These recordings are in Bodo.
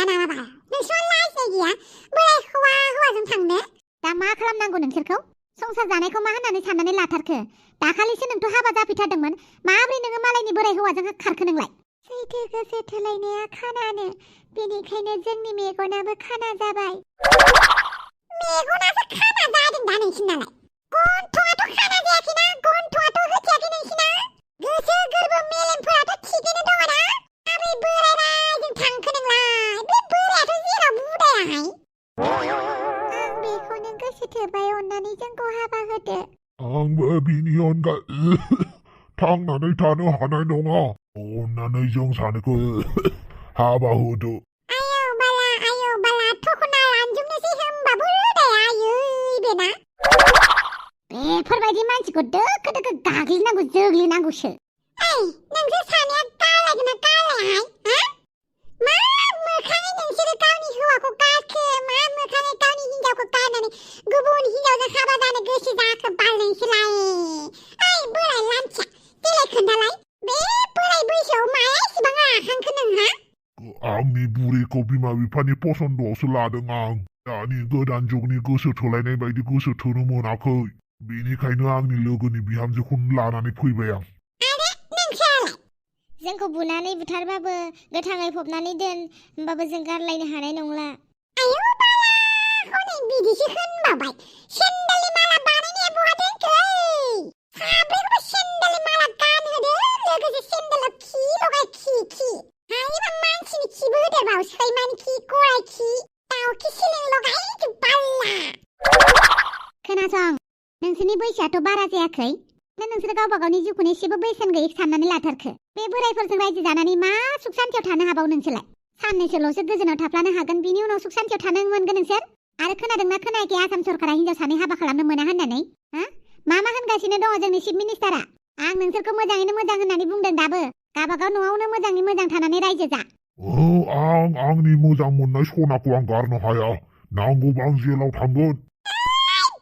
गैया नामा बाल नोंसोर लाजिनाय गैया बोराय हौवाजों थांनो दा मा खालामनांगौ नोंसोरखौ संसार जानायखौ मा होननानै साननानै लाथारखो दाखालिसो नोंथ' हाबा जाफैथारदोंमोन माब्रै नोङो मालायनि बोराय हौवाजों खारखो नोंलाय सैथो गोसो थोलायनाया खानानो बेनिखायनो जोंनि मेगनाबो खाना जाबाय मेगनासो खाना जादों दा नोंसिनालाय गन्थंआथ' खाना जायाखैना गन्थंआथ' होथेयाखै नोंसिना गोसो गोरबो मेलेमफोराथ' थिगैनो दङ ना माब्रै बोरायनायजों थांखो नोंलाय बे बोरायाथ' जेराव बुदायाहाय आं बेखौनो गोसो थोबाय अननानै जोंखौ हाबा होदो आंबो बिनि अनगा थांनानै थानो हानाय नङा अननानै जों सानैखौ हाबा होदो आयौ बाला थखना लानजोबनोसै होमबाबो रोदाया आयै बेना बेफोरबायदि मानसिखौ दोखो दोखो गाग्लिनांगौ जोग्लिनांगौसो ओइ नोंसोर सानैया गालायगोन ना गालायाहाय मा मोखाङै नोंसोरो गावनि हौवाखौ गारखो मा मोखाङै गावनि हिनजावखौ गारनानै गुबुन हिनजावजों हाबा जानो गोसो जाखो बाल नोंसोरलाय ओइ बोराय लान्थिया देलाय खोन्थालाय बे बोराय बैसोआव माया एसेबां राखांखो नोंहा आंनि बुरिखौ बिमा बिफानि पसन्दआवसो लादों आं दानि गोदान जुगनि गोसो थोलायनाय बायदि गोसो थोनो मोनाखै बेनिखायनो आंनि लोगोनि बिहामजोखौ लानानै फैबाय आं आरे नोंसोरालाय जोंखौ बुनानै बुथारबाबो गोथाङै फबनानै दोन होमबाबो जों गारलायनो हानाय नंला आयौ बाला हनै बिदिसो होनबावबाय सेन्देलनि माला बानायनाया बहा दोनखो साब्रैखौबो सेन्देलनि माला गानहोदो लोगोसे सेन्देलाव खि लगाय खि हायोबा मानसिनि खिबो होदेरबाव सैमानि खि गराय खि दाउ खि सिलिं लगायजोब बाल्ला खोनासं नोंसोरनि बैसोआथ' बारा जायाखै नोंसोर गावबा गावनि जिउखौनो एसेबो बेसेन गैयै साननानै लाथारखो बे बोरायफोरजों रायजो जानानै मा सुख सान्थियाव थानो हाबाव नोंसोरलाय साननैसोल'सो गोजोनाव थाफ्लानो हागोन बिनि उनाव सुख सान्थियाव थानो मोनगोन नोंसोर आरो खोनादोंना खोनायाखै आसाम सरकारा हिनजाव सानै हाबा खालामनो मोना होननानै मा होनगासिनो दङ जोंनि चिफ मिनिस्टारा आं नोंसोरखौ मोजाङैनो मोजां होननानै बुंदों दाबो गावबागाव न'आवनो मोजाङै मोजां थानानै रायजो जा आं आंनि मोजां मोननाय सनाखौ आं गारनो हाया नांगौबा आं जेलाव थांगोन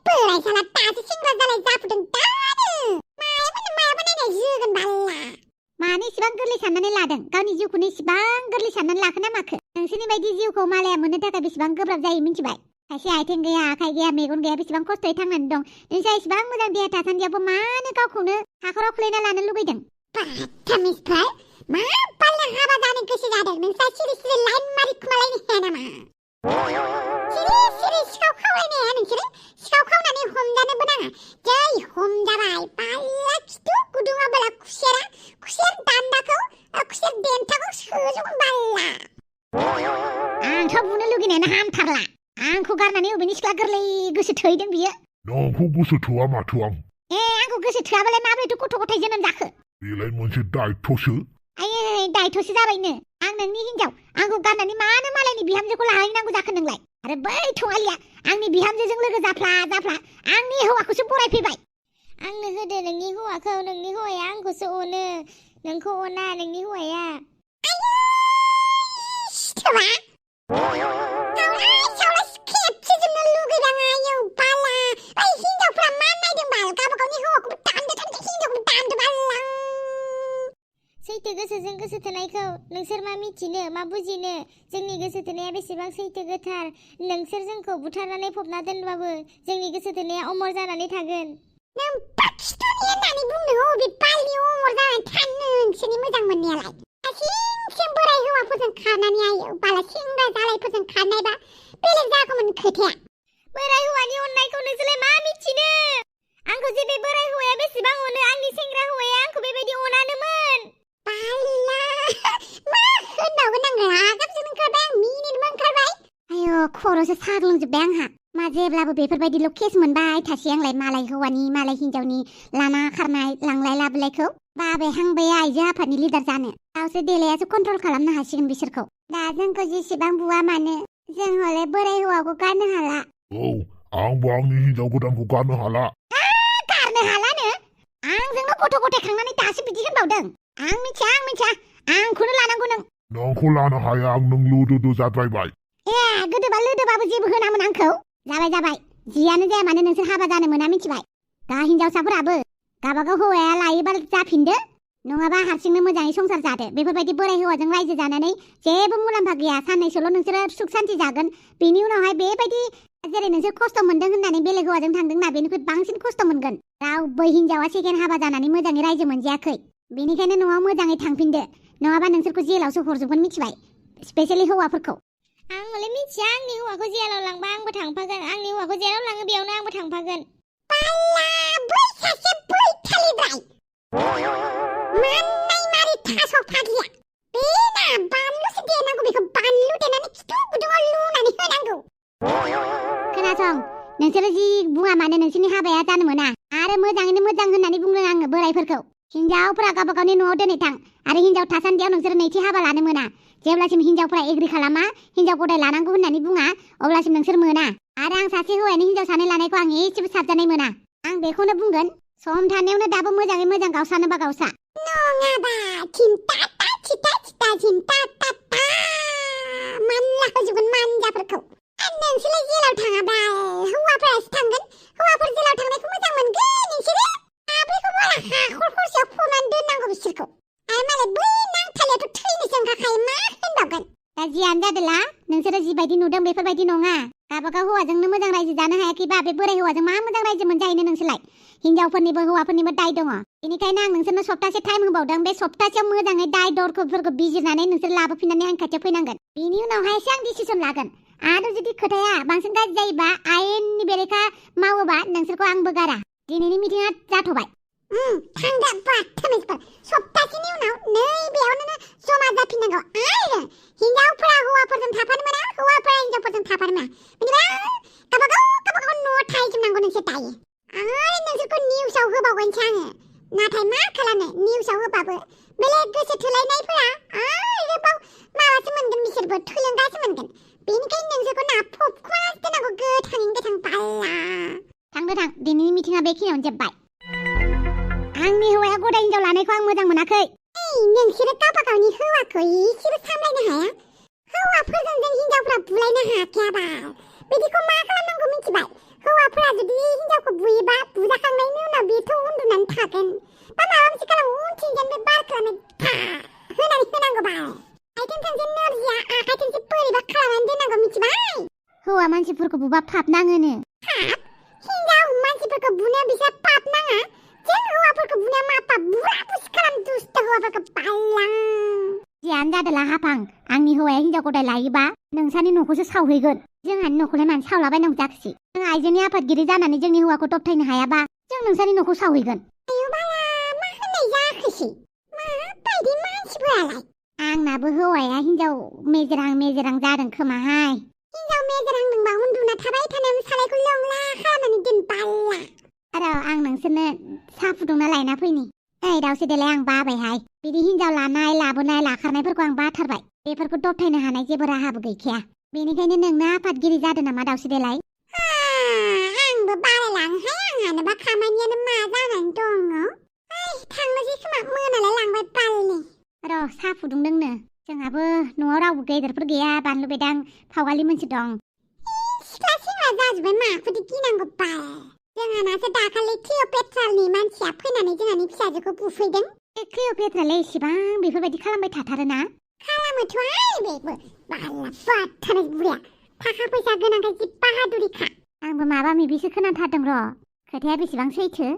बोराय साला दासो सेंग्रा जालाय जाफुदों दानो मायाबा नायनाय जोगोन बाल्ला मानो इसिबां गोरलै साननानै लादों गावनि जिउखौनो इसिबां गोरलै साननानै लाखो ना माखो नोंसोरनि बायदि जिउखौ मालाया मोननो थाखाय बेसेबां गोब्राब जायो मिथिबाय खायसे आथिं गैया आखाइ गैया मेगन गैया बेसेबां खस्थ'यै थांनानै दं नोंस्रा इसिबां मोजां देहा थासान्दियावबो मानो गावखौनो हाखराव खोलैना लानो लुगैदों बाथामिसफोर मा बाल्ला हाबा जानो गोसो जादों नोंस्रा सिरि सिरि लाइन मारि खोमालायनो हाया नामा सिरि सिखाव खावलायनो हाया नोंसोरो सिखाव खावनानै हमजानोबो नाङा जै हमजाबाय बाल्ला खिथु गुदुङा बाला खुसेर दान्दाखौ खुसेर देन्थाखौ सोजोबगोन बाल्ला आंथ' बुनो लुगैनायानो हामथारला आंखौ गारनानै अबेनि सिख्ला गोरलै गोसो थैदों बियो नोंखौ गोसो थोआ माथो आं आंखौ गोसो थोआबालाय माबोरैथ' गथ' गथाय जोनोम जाखो बेलाय मोनसे दायथ'सो आयै दायथ'सो जाबायनो आं नोंनि हिनजाव आंखौ गारनानै मानो मालायनि बिहामजोखौ लाहैनांगौ जाखो नोंलाय आरो बै थङालिया आंनि बिहामजोजों लोगो जाफ्ला आंनि हौवाखौसो बरायफैबाय आंनो होदो नोंनि हौवाखौ नोंनि हौवाया आंखौसो अनो नोंखौ अना नोंनि हौवाया खेबसेजोंनो लुगैबां आयौ बाला ओइ हिनजावफ्रा मा नायदों बाल गावबा गावनि हौवाखौबो दामदो हिनजावखौबो दामदो बाल्ला सैथो गोसोजों गोसो थोनायखौ नोंसोर मा मिथिनो मा बुजिनो जोंनि गोसो थोनाया बेसेबां सैथो गोथार नोंसोर जोंखौ बुथारनानै फबना दोनबाबो जोंनि गोसो थोनाया अमर जानानै थागोन नों पाकिस्तानी होननानै बुंनो अबे बालनि अमर जानानै थानो नोंसोरनि मोजां मोननायालाय सिं बोराय हौवाफोरजों खारनानै आयौ बाला सेंग्रा जालायफोरजों खारनायबा बेलेग जागौमोन खोथाया बोराय हौवानि अननायखौ नोंसोरलाय मा मिथिनो आंखौ जे बे बोराय हौवाया बेसेबां अनो आंनि सेंग्रा हौवाया आंखौ बेबायदि अनानोमोन बाल्ला मा होनबावगोन आं रागाबजों ओंखारबाय आं मिनिनोबो ओंखारबाय आयौ खर'सो साग्लोंजोब्बाय आंहा मा जेब्लाबो बेफोरबायदिल' केस मोनबाय थासै आंलाय मालाय हौवानि मालाय हिनजावनि लाना खारनाय लांलाय लाबोलायखौ बाबाय हांबाय आइजो आफादनि लिडार जानो गावसो देलायासो कन्ट्रल खालामनो हासिगोन बिसोरखौ दा जोंखौ जेसेबां बुवा मानो जों हले बोराय हौवाखौ गारनो हाला आंबो आंनि हिनजाव गोदानखौ गारनो हाला गारनो हालानो आंजोंनो गथ' गथाय खांनानै दासो बिदि होनबावदों आं मिथिया आंखौनो लानांगौ नोंखौ लानो हाया आं नों लोदोदो जाद्रायबाय गोदोबा लोदोबाबो जेबो होनामोन आंखौ जाबाय जियानो जाया मानो नोंसोर हाबा जानो मोना मिथिबाय दा हिनजावसाफोराबो गाबागाव हौवाया लायोबा जाफिनदो नङाबा हारसिंनो मोजाङै संसार जादो बेफोरबायदि बोराय हौवाजों रायजो जानानै जेबो मुलाम्फा गैया साननैसोल' नोंसोरो सुख सान्ति जागोन बेनि उनावहाय बेबायदि जेरै नोंसोर खस्थ' मोनदों होननानै बेलेग हौवाजों थांदोंना बेनिख्रुइ बांसिन खस्थ' मोनगोन रावबो हिनजावा सेकेन्ड हाबा जानानै मोजाङै रायजो मोनजायाखै बेनिखायनो न'आव मोजाङै थांफिनदो नङाबा नोंसोरखौ जेलावसो हरजोबगोन मिथिबाय स्पेशेलि हौवाफोरखौ आं हले मिथिया आंनि हौवाखौ जेलाव लांबा आंबो थांफागोन आंनि हौवाखौ जेराव लाङो बेयावनो आंबो थांफागोन पाल्ला बै सासे बैथालिब्राय माननाय मारि थास' फाग्लिया बेना बानलुसो देनांगौ बेखौ बानलु देनानै खिथु गुदुङाव लुनानै होनांगौ खोनासं नोंसोरो जि बुङा मानो नोंसोरनि हाबाया जानो मोना आरो मोजाङैनो मोजां होननानै बुंदों आङो बोरायफोरखौ हिनजावफोरा गावबा गावनि न'आव दोनै थां आरो हिनजाव थासान्दियाव नोंसोरो नैथि हाबा लानो मोना जेब्लासिम हिनजावफोरा एग्रि खालामा हिनजाव गदाय लानांगौ होननानै बुङा अब्लासिम नोंसोर मोना आरो आं सासे हौवायानो हिनजाव सानै लानायखौ आं एसेबो साबजानाय मोना आं बेखौनो बुंगोन सम थानायावनो दाबो मोजाङै मोजां गावसानोबा गावसा नङाबा थिनटाटा थिटा थिटा थिनटाटाटा मानला होजोबगोन मानजाफोरखौ नोंसोरलाय जेलाव थाङाबा हौवाफोरासो थांगोन हौवाफोर जेलाव थांनायखौ मोजां मोनगोन नोंसोरो माब्रैखौ बारा हाखर हरसेयाव फबनानै दोननांगौ बिसोरखौ आरो मालाय बै नांथालियाथ' थैनोसो ओंखारखायो मा होनबावगोन दा जियानो जादोला नोंसोरो जिबायदि नुदों बेफोरबायदि नङा गावबागाव हौवाजोंनो मोजां रायजो जानो हायाखैबा बे बोराय हौवाजों मा मोजां रायजो मोनजाहैनो नोंसोरलाय हिनजावफोरनिबो हौवाफोरनिबो दाय दङ बेनिखायनो आं नोंसोरनो सप्तासे टाइम होबावदों बे सप्तासेयाव मोजाङै दाय दरफोरखौ बिजिरनानै नोंसोर लाबोफिननानै आं खाथियाव फैनांगोन बेनि उनावहायसो आं डिसिसन लागोन आरो जुदि खोथाया बांसिन गाज्रि जायोबा आयेननि बेरेखा मावोबा नोंसोरखौ आंबो गारा दिनैनि मिटिंआ जाथ'बाय थांदा बाथामेसफोर सप्तासेनि उनाव नैबेयावनो जमा जाफिननांगौ आरो हिनजावफोरा हौवाफोरजों थाफानो मोना हौवाफोरा हिनजावफोरजों थाफानो मोना बिदिबा गावबागाव न'आव थाहैजोबनांगौ नोंसोर दायो आरो नोंसोरखौ निउसाव होबावगोनसो आङो नाथाय मा खालामनो निउसाव होबाबो बेलेग गोसो थोलायनायफोरा आरोबाव माबासो मोनगोन बिसोरबो थोलोंगासो मोनगोन बेनिखायनो नोंसोरखौ नाफबखुमानासो दोननांगौ गोथाङैनो गोथां बाल्ला थांदो थां दिनैनि मिटिंआ बेखिनियावनो जोब्बाय आंनि हौवाया गदाय हिनजाव लानायखौ आं मोजां मोनाखै नोंसोरो गावबा गावनि हौवाखौ एसेबो सामलायनो हाया हौवाफोरजों जों हिनजावफ्रा बुलायनो हाखायाबा बिदिखौ मा खालामनांगौ मिथिबाय हौवाफोरा जुदि हिनजावखौ बुयोबा बुजाखांनायनि उनाव बेथ' उन्दुनानै थागोन बा माबा मोनसे खालामो उनथिंजाय बे बार खालामनाय होनानै होनांगौ बाल आथिं थोंसे नोरजिया आखाइ थोंसे बोरैबा खालामनानै दोननांगौ मिथिबाय हौवा मानसिफोरखौ बुबा पाप नाङोनो पाप हिनजाव मानसिफोरखौ बुनो बिसोर पाप नाङा जों हौवाफोरखौ बुनाया मा पाप बुरा बुसि खालाम दुस्त हौवाफोरखौ बाल्लां जियानो जादोला हाफां आंनि हौवाया हिनजाव गदाय लायोबा नोंसानि न'खौसो सावहैगोन जोंहानि न'खौलाय मानो सावलाबायनांगौ जाखोसै जों आइजोनि आफादगिरि जानानै जोंनि हौवाखौ दबथायनो हायाबा जों नोंसानि न'खौ सावहैगोन आयौ बाला मा होननाय जाखोसै माबायदि मानसिफोरालाय आंनाबो हौवाया हिनजाव मेजेरां जादों खोमाहाय हिनजाव मेजेरांदोंबा उन्दुना थाबाय थानायावनो सालायखौ लंला खालामनानै दोन बाल्ला आरो आं नोंसोरनो साहा फुदुंना लायना फैनि ओइ दावसे देलाय आं बाबायहाय बिदि हिनजाव लानाय लाबोनाय लाखारनायफोरखौ आं बाथारबाय बेफोरखौ दबथायनो हानाय जेबो राहाबो गैखाया बेनिखायनो नोंनो आफादगिरि जादों नामा दावसे देलाय आंबो बालायलाङोहाय आंहानोबा खामानियानो मा जानानै दङ थांनोसै खोमा मोनालाय लांबाय बालनि र' साहा फुदुंदोंनो जोंहाबो न'आव रावबो गेदेरफोर गैया बानलु बेदां फावगालि मोनसे दं सिख्ला सेंग्रा जाजोब्बाय माखौथो गिनांगौ बाल जोंहानासो दाखालि क्लिअपेट्रानि मानसिया फैनानै जोंहानि फिसाजोखौ बुफैदों बे क्लिअपेट्रालाय इसेबां बेफोरबायदि खालामबाय थाथारोना खालामोथ' बेबो बाला बाथारो बुरिया थाखा फैसा गोनांखाय जि बाहादुरिखा आंबो माबा माबिसो खोनाथारदों र' खोथाया बेसेबां सैथो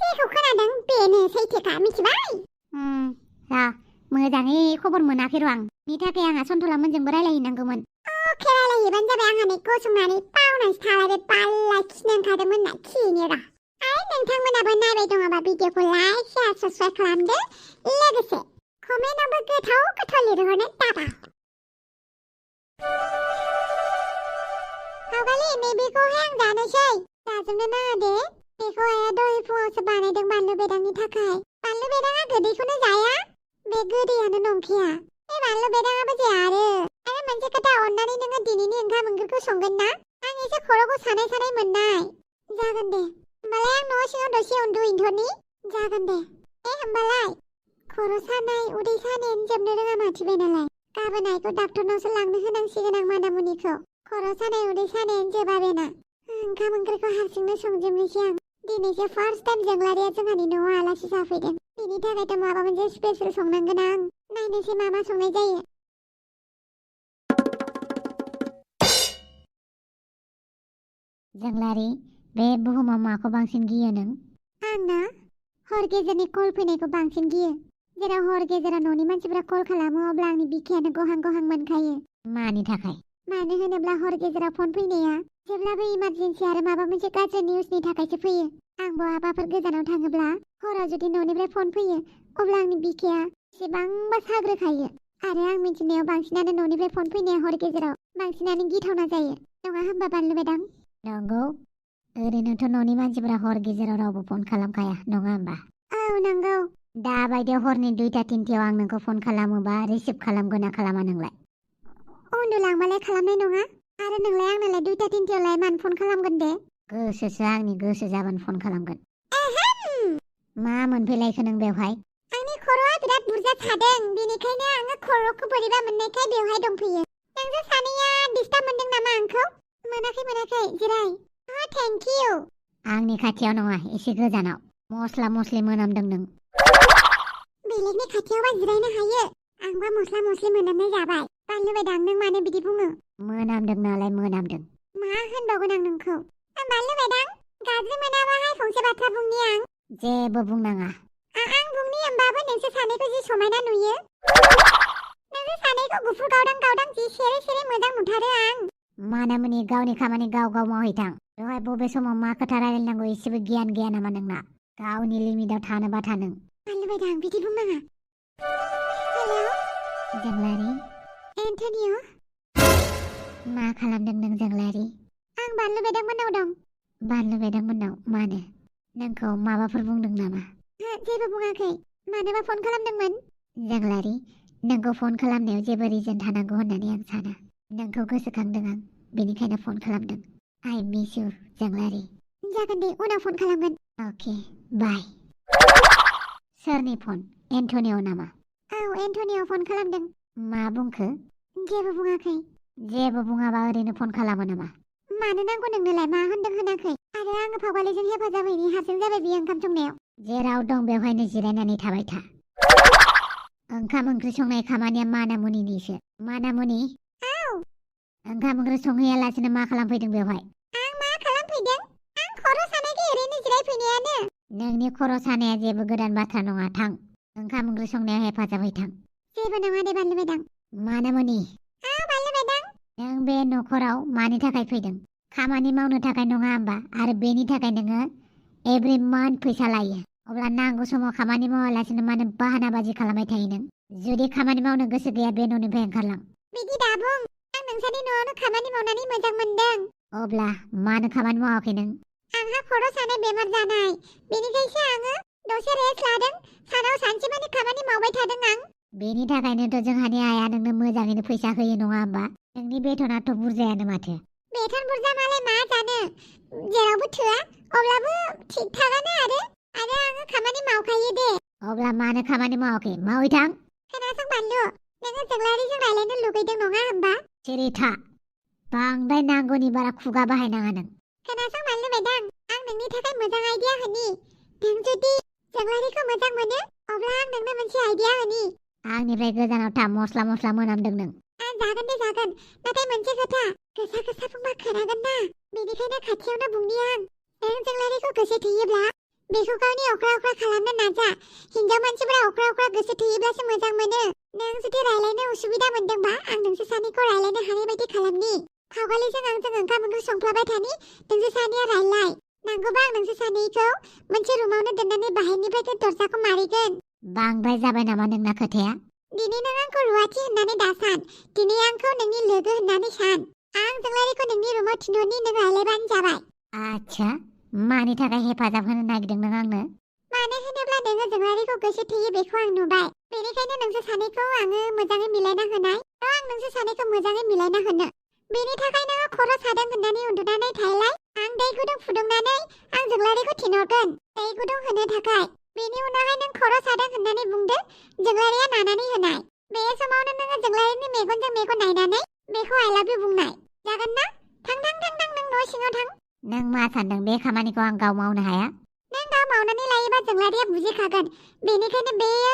जेखौ खोनादों बेनो सैथोखा मिथिबाय र' मोजाङै खबर मोनाखै र' आं नि थाखाय आंहा सन्थलामोनजोंबो रायलायहैनांगौमोन अके रायलायहैबानो जाबाय आंहा गसंनानै बावनासो थालायबाय बाल्ला खिनो ओंखारदोंमोन ना खिनो र' नोंथांमोनाबो नायबाय दङबा भिडिअखौ लाइक शेयार साबस्क्राइब खालामदो लोगोसे कमेन्टआवबो गोथाव लिरहरनो दाबाव फावगालि नैबेखौहाय आं जानोसै जाजोबनो नाङा दे बेखौ आइया दहाय फुङावसो बानायदों बानलु बेदांनि थाखाय बानलु बेदाङा गोदैखौनो जाया बे गोदैयानो नंखाया बे बानलु बेदाङाबो जाया आरो मोनसे खोथा अननानै नोङो दिनैनि ओंखाम ओंख्रिखौ संगोन ना आं एसे खर'खौ सानाय मोननाय जागोन दे होमबालाय आं न' सिङाव दसे उन्दुहैथ'नि जागोन दे होमबालाय खर' सानाय उदै सानायानो जोबनो रोङा माथिबाय नालाय गाबोन आइखौ डाक्टरनावसो लांनो होनांसिगोन आं मानामुनिखौ खर' सानाय उदै सानायानो जोबा बेना ओंखाम ओंख्रिखौ हारसिंनो संजोबनोसै आं दिनैसो फार्स्ट टाइम जोंलारिया जोंहानि न'आव आलासि जाफैदों। बिनि थाखायथ' माबा मोनसे स्पेशल संनांगोन आं। नायनोसै मा संनाय जायो। जोंलारि, बे बुहुमाव माखौ बांसिन गियो नों? आंना हर गेजेरनि कल फैनायखौ बांसिन गियो। जेराव हर गेजेराव न'नि मानसिफोरा कल खालामो अब्ला आंनि बिखायानो गहां गहां मोनखायो। मानि थाखाय? मानो होनोब्ला हर गेजेराव फन फैनाया जेब्लाबो इमारजेन्सि आरो माबा मोनसे गाज्रि निउसनि थाखायसो फैयो। आं बहाबाफोर गोजानाव थाङोब्ला हराव जुदि न'निफ्राय फन फैयो अब्ला आंनि बिखाया एसेबांबा साग्रोखायो। आरो आं मिथिनायाव बांसिनानो न'निफ्राय फन फैनाया हर गेजेराव बांसिनानो गिथावना जायो। नङा होमबा बानलु मेदाम? नंगौ। ओरैनोथ' न'नि मानसिफोरा हर गेजेराव रावबो फन खालामखाया, नङा होमबा? औ नंगौ। दा बायदियाव हरनि 2टा-3टायाव आं नोंखौ फन खालामोबा रिसिभ खालामगोन ना खालामा नोंलाय? उन्दुलांबालाय खालामनाय नङा। आरो नोंलाय आंनालाय 2टा-3टायावलाय मानो फन खालामगोन दे? गोसोसो आंनि, गोसो जाबानो फन खालामगोन। एहेम! मा मोनफैलायखो नों बेवहाय? आंनि खर'आ बिराद बुरजा सादों, बेनिखायनो आङो खर'खौ बोरैबा मोननायखाय बेवहाय दंफैयो। नोंसोर सानैया डिस्टार्ब मोनदों नामा आंखौ? मोनाखै, जिराय। Thank you. आंनि खाथियाव नङा, एसे गोजानाव। मस्ला-मस्लि मोनामदों नों। बेलेगनि खाथियावबा जिरायनो हायो। आंबा मस्ला-मस्लि मोनामनाय जाबाय। बानलु मेदाम, नों मानो बिदि बुङो? मोनामदों नालाय मोनामदों। मा होनबावगोन आं नोंखौ? बानलु मेदाम, गाज्रि मोनाबाहाय फंसे बाथ्रा बुंनि आं। जेबो बुंनाङा। आं बुंनि होमबाबो नोंसोर सानैखौ जि समायना नुयो। नोंसोर सानैखौ गुफुर गावदां जि सेरे मोजां नुथारो आं। मानामुनि, गावनि खामानि गाव मावहैथां। दहाय बबे समाव मा खोथा रायलायनांगौ एसेबो गियान गैया नामा नोंना? गावनि लिमिटआव थानोबा था नों। बानलु मेदाम, बिदि बुंनाङा। हेलौ जोंलारि। एन्टनिय'। मा खालामदों नों जोंलारि? आं बानलु मेदाममोननाव दं। बानलु मेदाममोननाव? मानो? नोंखौ माबाफोर बुंदों नामा? जेबो बुङाखै। मानोबा फन खालामदोंमोन? जोंलारि, नोंखौ फन खालामनायाव जेबो रिजन थानांगौ होननानै आं साना। नोंखौ गोसोखांदों आं, बेनिखायनो फन खालामदों। आइ मिस इउ जोंलारि। जागोन दे, उनाव फन खालामगोन। अके, बाय। सोरनि फन? एन्टनिय' नामा? औ, एन्टनिय' फन खालामदों। मा बुंखो? जेबो बुङाखै। जेबो बुङाबा ओरैनो फन खालामो नामा? मानो नांगौ नोंनोलाय? मा होनदों होनाखै? आरो आङो फावगालिजों हेफाजाब हैनि, हारसिं जाबाय बियो ओंखाम संनायाव। जेराव दं बेवहायनो जिरायनानै थाबाय था। ओंखाम ओंख्रि संनाय खामानिया मानामुनिनिसो। मानामुनि। औ। ओंखाम ओंख्रि संहैयालासिनो मा खालामफैदों बेवहाय? आं मा खालामफैदों? आं खर' सानायखाय ओरैनो जिरायफैनायानो। नोंनि खर' सानाया जेबो गोदान बाथ्रा नङा, थां। ओंखाम ओंख्रि संनायाव हेफाजाब हैथां। जेबो नङा दे बानलु मेदाम। मानामुनि। बानलु मेदाम। नों बे न'खराव मानि थाखाय फैदों? खामानि मावनो थाखाय नङा होमबा? आरो बेनि थाखाय नोङो एभ्रि मान्थ फैसा लायो। अब्ला नांगौ समाव खामानि मावालासिनो मानो बाहानाबाजि खालामबाय थायो नों? जुदि खामानि मावनो गोसो गैया बे न'निफ्राय ओंखारलां। बिदि दाबुं। आं नोंसानि न'आवनो खामानि मावनानै मोजां मोनदों। अब्ला मानो खामानि मावाखै नों? आंहा खर' सानाय बेमार जानाय, बेनिखायसो आङो दसे रेस्ट लादों। सानाव सानसेमानि खामानि मावबाय थादों आं। बेनि थाखायनोथ' जोंहानि आइया नोंनो मोजाङैनो फैसा होयो नङा होमबा? नोंनि बेथनाथ' बुरजायानो माथो। बेथन बुरजा मालाय मा जानो, जेरावबो थोआ, अब्लाबो थिग थागानो आरो आङो खामानि मावखायो दे। अब्ला मानो खामानि मावाखै? मावहैथां। खोनासं बानलु, नोङो जोंलारिजों रायलायनो लुगैदों नङा होमबा? सिरि था। बांद्राय नांगौनि बारा खुगा बाहायनाङा नों। खोनासं बानलु मेदाम, आं नोंनि थाखाय मोजां आइडिया होनि। नों जुदि जोंलारिखौ मोजां मोनो अब्ला आं नोंनो मोनसे आइडिया होनि। आंनिफ्राय गोजानाव था, मस्ला मोनामदों नों। जागोन दे जागोन, नाथाय मोनसे खोथा, गोसा बुंबा खोनागोन ना, बेनिखायनो खाथियावनो बुंनि आं। नों जोंलारिखौ गोसो थोयोब्ला बेखौ गावनि अख्रा खालामनो नाजा। हिनजाव मानसिफोरा अख्रा गोसो थोयोब्लासो मोजां मोनो। नों जुदि रायलायनो उसुबिदा मोनदोंबा आं नोंसोर सानैखौ रायलायनो हानाय बायदि खालामनि। फावगालिजों आंजों ओंखाम ओंख्रि संफ्लाबाय थानि, नोंसोर सानैया रायलाय। नांगौबा आं नोंसोर सानैखौ मोनसे रुमावनो दोननानै बाहेरनिफ्राय दरजाखौ मारिगोन। बांद्राय जाबाय नामा नोंना खोथाया? दिनै नों आंखौ रुवाथि होननानै दासान, दिनै आंखौ नोंनि लोगो होननानै सान। आं जोंलारिखौ नोंनि रुमाव थिनहरनि, नों रायलायबानो जाबाय। आच्छा, मानि थाखाय हेफाजाब होनो नागिरदों नों आंनो? मानो होनोब्ला नोङो जोंलारिखौ गोसो थोयो बेखौ आं नुबाय। बेनिखायनो नोंसोर सानैखौ आङो मोजाङै मिलायना होनाय, आं नोंसोर सानैखौ मोजाङै मिलायना होनो। बेनि थाखाय नोङो खर' सादों होननानै उन्दुनानै थायलाय, आं दै गुदुं फुदुंनानै आं जोंलारिखौ थिनहरगोन दै गुदुं होनो थाखाय। बेनि उनावहाय नों खर' सादों होननानै बुंदो, जोंलारिया नानानै होनाय। बे समावनो नोङो जोंलारिनि मेगनजों मेगन नायनानै बेखौ आइ लाभ इउ बुंनाय। जागोन ना? थां नों न' सिङाव थां। नों मा सानदों बे खामानिखौ आं गाव मावनो हाया? नों गाव मावनानै लायोबा जोंलारिया बुजिखागोन। बेनिखायनो बेयो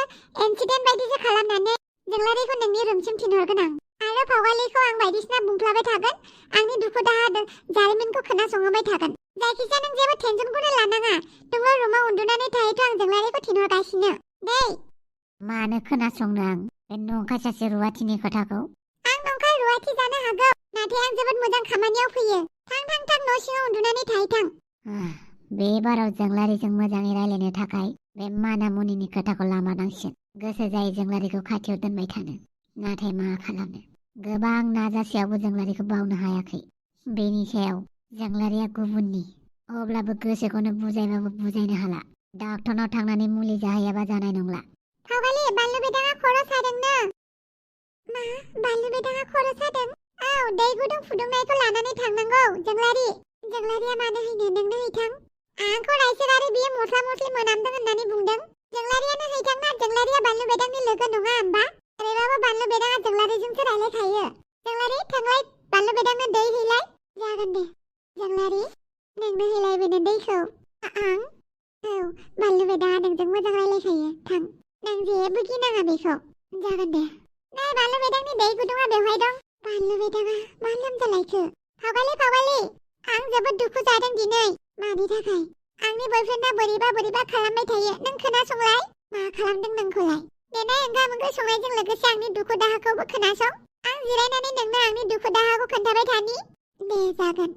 एक्सिडेन्ट बायदिसो खालामनानै जोंलारिखौ नोंनि रुमसिम थिनहरगोन आं। आरो फावगालिखौ आं बायदिसिना बुंफ्लाबाय थागोन। आंनि दुखु दाहा जारिमिनखौ खोनासंहोबाय थागोन। जायखिजाया नों जेबो टेनसनखौनो लानाङा। नोंल' रुमाव उन्दुनानै थाहैथ' आं जोंलारिखौ थिनहरगासिनो। दे। मानो खोनासंनो आं बे नंखाय सासे रुवाथिनि खोथाखौ? आं नंखाय रुवाथि जानो हागौ, नाथाय आं जोबोद मोजां खामानियाव फैयो। थां न' सिङाव उन्दुनानै थाहैथां। बे बाराव जोंलारिजों मोजाङै रायलायनो थाखाय बे माना मुनिनि खोथाखौ लामारनांसिगोन। गोसो जायो जोंलारिखौ खाथियाव दोनबाय थानो, नाथाय मा खालामनो। गोबां नाजासेयावबो जोंलारिखौ बावनो हायाखै। बेनि सायाव जोंलारिया गुबुननि। अब्लाबो गोसोखौनो बुजायबाबो बुजायनो हाला। डाक्टरनाव थांनानै मुलि जाहैयाबा जानाय नंला। फावगालि, बानलु बेदाङा खर' सादोंनो। मा? बानलु बेदाङा खर' सादों? औ, दै गुदुं फुदुंनायखौ लानानै थांनांगौ। जोंलारिया मानो हैनो? नोंनो हैथां। आंखौ रायसोगारो बियो मस्ला-मस्लि मोनामदों होननानै बुंदों। जोंलारियानो हैथांना। जोंलारिया बानलु बेदांनि लोगो नङा होमबा? ओरैबाबो बानलु बेदाङा जोंलारिजोंसो रायलायखायो। जोंलारि, थांलाय बानलु बेदांनो दै हैलाय। जागोन दे। जोंलारि, नोंनो हैलायबोनो दैखौ। आं? औ, बानलु बेदाङा नोंजों मोजां रायलायखायो। थां। नों जेबो गिनाङा बेखौ। जागोन दे। नै बानलु बेदांनि दै गुदुङा बेवहाय दं। बानलु बेदाङा मा लोमजालायखो? फावगालि, आं जोबोद दुखु जादों दिनै। मानि थाखाय? आंनि बयफ्रेन्डआ बोरैबा खालामबाय थायो। नों खोनासंलाय। मा खालामदों नोंखौलाय? देनाय ओंखाम ओंख्रि संनायजों लोगोसे आंनि दुखु दाहाखौबो खोनासं। आं जिरायनानै नोंनो आंनि दुखु दाहाखौ खोन्थाबाय थानि। दे, जागोन।